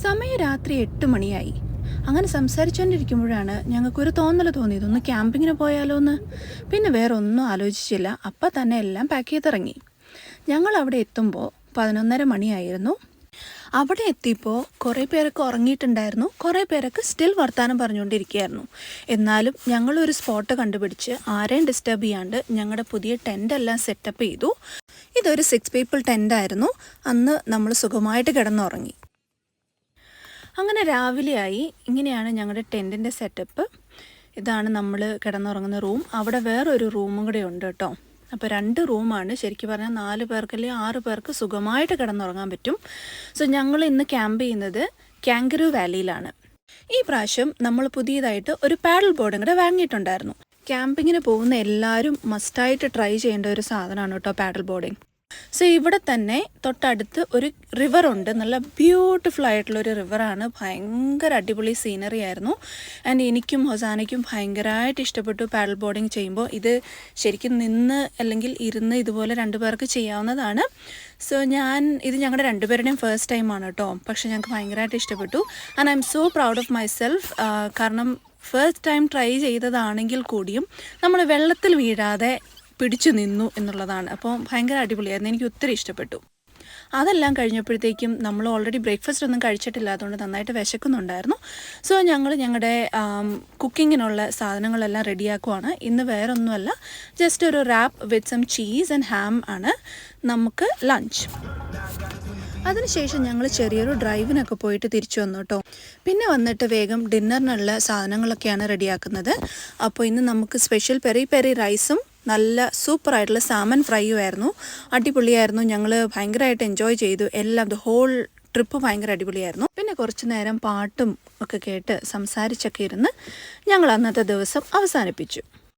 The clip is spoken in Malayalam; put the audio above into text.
സമയം രാത്രി 8 മണിയായി. അങ്ങനെ സംസാരിച്ചുകൊണ്ടിരിക്കുമ്പോഴാണ് ഞങ്ങൾക്കൊരു തോന്നൽ തോന്നിയത്, ഒന്ന് ക്യാമ്പിങ്ങിന് പോയാലോ എന്ന്. പിന്നെ വേറെ ഒന്നും ആലോചിച്ചില്ല, അപ്പം തന്നെ എല്ലാം പാക്ക് ചെയ്തിറങ്ങി. ഞങ്ങൾ അവിടെ എത്തുമ്പോൾ 11:30 മണിയായിരുന്നു. അവിടെ എത്തിയപ്പോൾ കുറേ പേരൊക്കെ ഉറങ്ങിയിട്ടുണ്ടായിരുന്നു, കുറേ പേരൊക്കെ സ്റ്റിൽ വർത്താനം പറഞ്ഞുകൊണ്ടിരിക്കുകയായിരുന്നു. എന്നാലും ഞങ്ങളൊരു സ്പോട്ട് കണ്ടുപിടിച്ച് ആരെയും ഡിസ്റ്റർബ് ചെയ്യാണ്ട് ഞങ്ങളുടെ പുതിയ ടെൻ്റെല്ലാം സെറ്റപ്പ് ചെയ്തു. ഇതൊരു 6 പീപ്പിൾ ടെൻ്റായിരുന്നു. അന്ന് നമ്മൾ സുഖമായിട്ട് കിടന്നുറങ്ങി. അങ്ങനെ രാവിലെയായി. ഇങ്ങനെയാണ് ഞങ്ങളുടെ ടെൻറ്റിൻ്റെ സെറ്റപ്പ്. ഇതാണ് നമ്മൾ കിടന്നുറങ്ങുന്ന റൂം. അവിടെ വേറൊരു റൂമും കൂടെ ഉണ്ട് കേട്ടോ. അപ്പോൾ 2 റൂമാണ്. ശരിക്കും പറഞ്ഞാൽ 4 പേർക്ക് അല്ലെങ്കിൽ 6 പേർക്ക് സുഖമായിട്ട് കിടന്നുറങ്ങാൻ പറ്റും. സോ ഞങ്ങൾ ഇന്ന് ക്യാമ്പ് ചെയ്യുന്നത് കാങ്കരൂ വാലിയിലാണ്. ഈ പ്രാവശ്യം നമ്മൾ പുതിയതായിട്ട് ഒരു പാഡൽ ബോർഡും കൂടെ വാങ്ങിയിട്ടുണ്ടായിരുന്നു. ക്യാമ്പിങ്ങിന് പോകുന്ന എല്ലാവരും മസ്റ്റായിട്ട് ട്രൈ ചെയ്യേണ്ട ഒരു സാധനമാണ് കേട്ടോ പാഡൽ ബോർഡിങ്. സോ ഇവിടെ തന്നെ തൊട്ടടുത്ത് ഒരു റിവറുണ്ട്. നല്ല ബ്യൂട്ടിഫുൾ ആയിട്ടുള്ളൊരു റിവറാണ്. ഭയങ്കര അടിപൊളി സീനറി ആയിരുന്നു. ആൻഡ് എനിക്കും ഹൊസാനയ്ക്കും ഭയങ്കരമായിട്ട് ഇഷ്ടപ്പെട്ടു പാഡൽ ബോർഡിങ് ചെയ്യുമ്പോൾ. ഇത് ശരിക്കും നിന്ന് അല്ലെങ്കിൽ ഇരുന്ന് ഇതുപോലെ 2 പേർക്ക് ചെയ്യാവുന്നതാണ്. സോ ഇത് ഞങ്ങളുടെ 2 പേരുടെയും ഫസ്റ്റ് ടൈമാണ് കേട്ടോ. പക്ഷേ ഞങ്ങൾക്ക് ഭയങ്കരമായിട്ട് ഇഷ്ടപ്പെട്ടു. And I M so proud of my self. കാരണം ഫസ്റ്റ് ടൈം ട്രൈ ചെയ്തതാണെങ്കിൽ കൂടിയും നമ്മൾ വെള്ളത്തിൽ വീഴാതെ പിടിച്ചു നിന്നു എന്നുള്ളതാണ്. അപ്പോൾ ഭയങ്കര അടിപൊളിയായിരുന്നു. എനിക്ക് ഒത്തിരി ഇഷ്ടപ്പെട്ടു. അതെല്ലാം കഴിഞ്ഞപ്പോഴത്തേക്കും നമ്മൾ ഓൾറെഡി ബ്രേക്ക്ഫാസ്റ്റ് ഒന്നും കഴിച്ചിട്ടില്ല, അതുകൊണ്ട് നന്നായിട്ട് വിശക്കുന്നുണ്ടായിരുന്നു. സോ ഞങ്ങളുടെ കുക്കിങ്ങിനുള്ള സാധനങ്ങളെല്ലാം റെഡിയാക്കുവാണ്. ഇന്ന് വേറൊന്നുമല്ല, ജസ്റ്റ് ഒരു wrap with some cheese and ham ആണ് നമുക്ക് ലഞ്ച്. അതിനുശേഷം ഞങ്ങൾ ചെറിയൊരു ഡ്രൈവിനൊക്കെ പോയിട്ട് തിരിച്ചു വന്നു കേട്ടോ. പിന്നെ വന്നിട്ട് വേഗം ഡിന്നറിനുള്ള സാധനങ്ങളൊക്കെയാണ് റെഡിയാക്കുന്നത്. അപ്പോൾ ഇന്ന് നമുക്ക് സ്പെഷ്യൽ പെരി പെരി റൈസും നല്ല സൂപ്പറായിട്ടുള്ള സാമൻ ഫ്രൈയും ആയിരുന്നു. അടിപൊളിയായിരുന്നു. ഞങ്ങൾ ഭയങ്കരമായിട്ട് എൻജോയ് ചെയ്തു. ദ ഹോൾ ട്രിപ്പ് ഭയങ്കര അടിപൊളിയായിരുന്നു. പിന്നെ കുറച്ച് നേരം പാട്ടും ഒക്കെ കേട്ട് സംസാരിച്ചൊക്കെ ഇരുന്ന് ഞങ്ങൾ അന്നത്തെ ദിവസം അവസാനിപ്പിച്ചു.